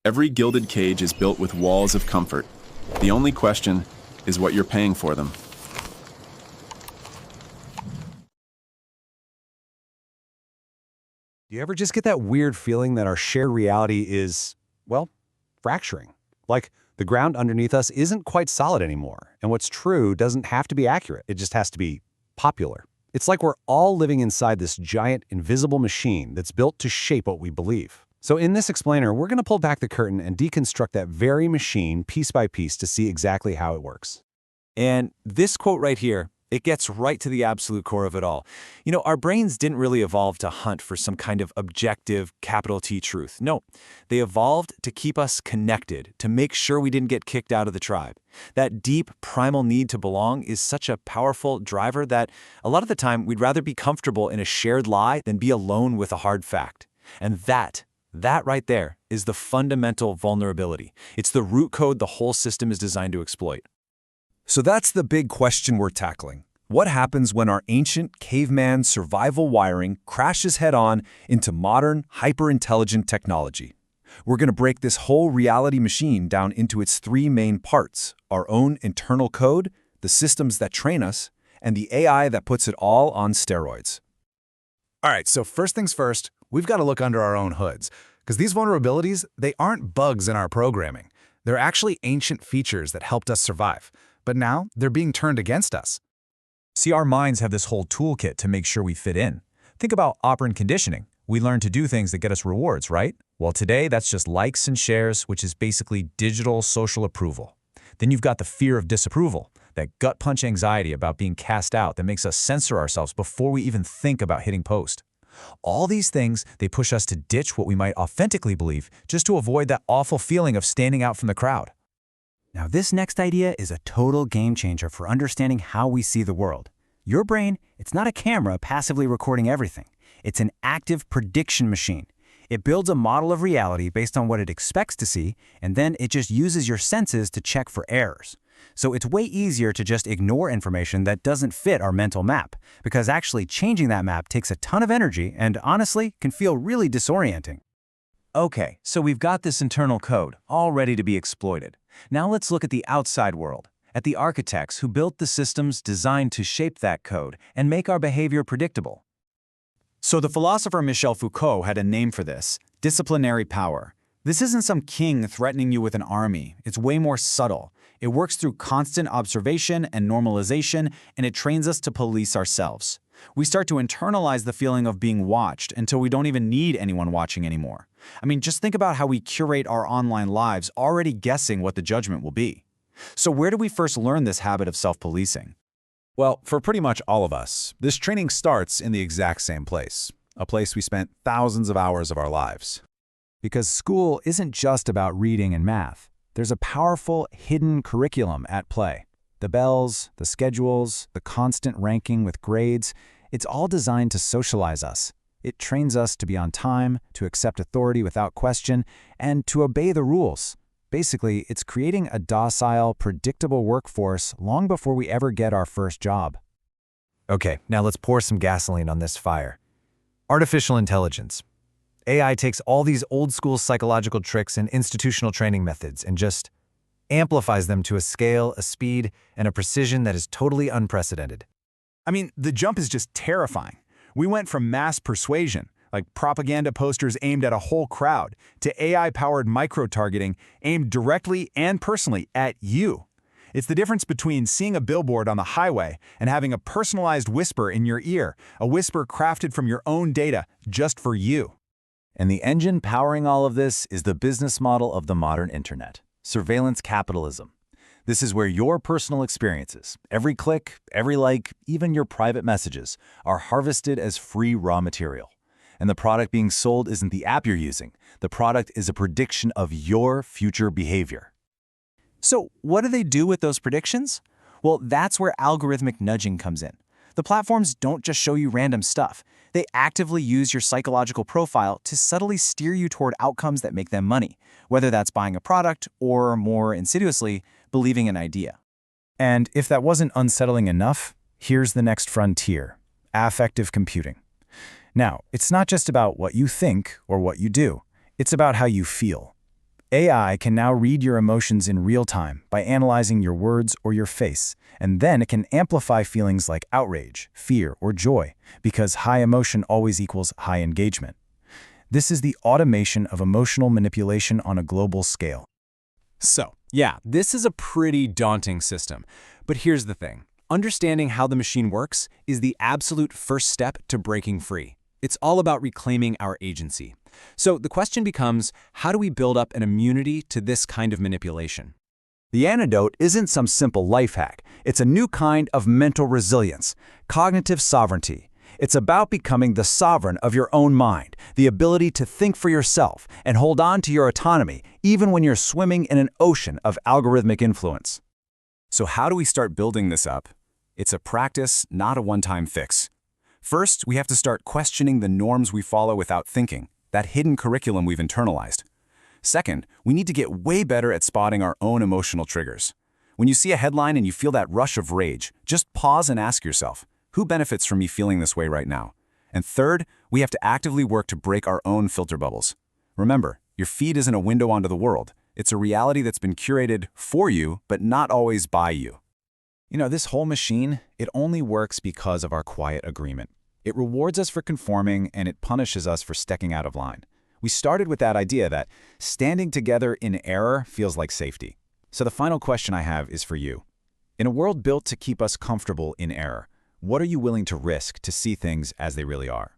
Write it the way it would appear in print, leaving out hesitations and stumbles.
Every gilded cage is built with walls of comfort. The only question is what you're paying for them. Do you ever just get that weird feeling that our shared reality is, well, fracturing? Like the ground underneath us isn't quite solid anymore, and what's true doesn't have to be accurate. It just has to be popular. It's like we're all living inside this giant, invisible machine that's built to shape what we believe. So in this explainer, we're going to pull back the curtain and deconstruct that very machine piece by piece to see exactly how it works. And this quote right here, it gets right to the absolute core of it all. You know, our brains didn't really evolve to hunt for some kind of objective, capital T truth. No, they evolved to keep us connected, to make sure we didn't get kicked out of the tribe. That deep, primal need to belong is such a powerful driver that a lot of the time we'd rather be comfortable in a shared lie than be alone with a hard fact. And that right there is the fundamental vulnerability. It's the root code the whole system is designed to exploit. So that's the big question we're tackling. What happens when our ancient caveman survival wiring crashes head-on into modern, hyper-intelligent technology? We're going to break this whole reality machine down into its three main parts: our own internal code, the systems that train us, and the AI that puts it all on steroids. All right, so first things first, we've got to look under our own hoods, because these vulnerabilities, they aren't bugs in our programming. They're actually ancient features that helped us survive. But now, they're being turned against us. See, our minds have this whole toolkit to make sure we fit in. Think about operant conditioning. We learn to do things that get us rewards, right? Well, today, that's just likes and shares, which is basically digital social approval. Then you've got the fear of disapproval, that gut punch anxiety about being cast out that makes us censor ourselves before we even think about hitting post. All these things, they push us to ditch what we might authentically believe just to avoid that awful feeling of standing out from the crowd. Now, this next idea is a total game changer for understanding how we see the world. Your brain, it's not a camera passively recording everything. It's an active prediction machine. It builds a model of reality based on what it expects to see, and then it just uses your senses to check for errors. So it's way easier to just ignore information that doesn't fit our mental map, because actually changing that map takes a ton of energy and honestly can feel really disorienting. Okay, so we've got this internal code, all ready to be exploited. Now let's look at the outside world, at the architects who built the systems designed to shape that code and make our behavior predictable. So the philosopher Michel Foucault had a name for this: disciplinary power. This isn't some king threatening you with an army. It's way more subtle. It works through constant observation and normalization, and it trains us to police ourselves. We start to internalize the feeling of being watched until we don't even need anyone watching anymore. I mean, just think about how we curate our online lives, already guessing what the judgment will be. So where do we first learn this habit of self-policing? Well, for pretty much all of us, this training starts in the exact same place, a place we spent thousands of hours of our lives. Because school isn't just about reading and math. There's a powerful, hidden curriculum at play. The bells, the schedules, the constant ranking with grades, it's all designed to socialize us. It trains us to be on time, to accept authority without question, and to obey the rules. Basically, it's creating a docile, predictable workforce long before we ever get our first job. Okay, now let's pour some gasoline on this fire. Artificial intelligence. AI takes all these old-school psychological tricks and institutional training methods and just amplifies them to a scale, a speed, and a precision that is totally unprecedented. I mean, the jump is just terrifying. We went from mass persuasion, like propaganda posters aimed at a whole crowd, to AI-powered micro-targeting aimed directly and personally at you. It's the difference between seeing a billboard on the highway and having a personalized whisper in your ear, a whisper crafted from your own data just for you. And the engine powering all of this is the business model of the modern internet: surveillance capitalism. This is where your personal experiences, every click, every like, even your private messages, are harvested as free raw material. And the product being sold isn't the app you're using. The product is a prediction of your future behavior. So what do they do with those predictions? Well, that's where algorithmic nudging comes in. The platforms don't just show you random stuff. They actively use your psychological profile to subtly steer you toward outcomes that make them money, whether that's buying a product or, more insidiously, believing an idea. And if that wasn't unsettling enough, here's the next frontier: affective computing. Now, it's not just about what you think or what you do. It's about how you feel. AI can now read your emotions in real time by analyzing your words or your face, and then it can amplify feelings like outrage, fear, or joy, because high emotion always equals high engagement. This is the automation of emotional manipulation on a global scale. So, yeah, this is a pretty daunting system. But here's the thing. Understanding how the machine works is the absolute first step to breaking free. It's all about reclaiming our agency. So the question becomes, how do we build up an immunity to this kind of manipulation? The antidote isn't some simple life hack. It's a new kind of mental resilience, cognitive sovereignty. It's about becoming the sovereign of your own mind, the ability to think for yourself and hold on to your autonomy, even when you're swimming in an ocean of algorithmic influence. So how do we start building this up? It's a practice, not a one-time fix. First, we have to start questioning the norms we follow without thinking, that hidden curriculum we've internalized. Second, we need to get way better at spotting our own emotional triggers. When you see a headline and you feel that rush of rage, just pause and ask yourself, who benefits from me feeling this way right now? And third, we have to actively work to break our own filter bubbles. Remember, your feed isn't a window onto the world. It's a reality that's been curated for you, but not always by you. You know, this whole machine, it only works because of our quiet agreement. It rewards us for conforming, and it punishes us for stepping out of line. We started with that idea that standing together in error feels like safety. So the final question I have is for you. In a world built to keep us comfortable in error, what are you willing to risk to see things as they really are?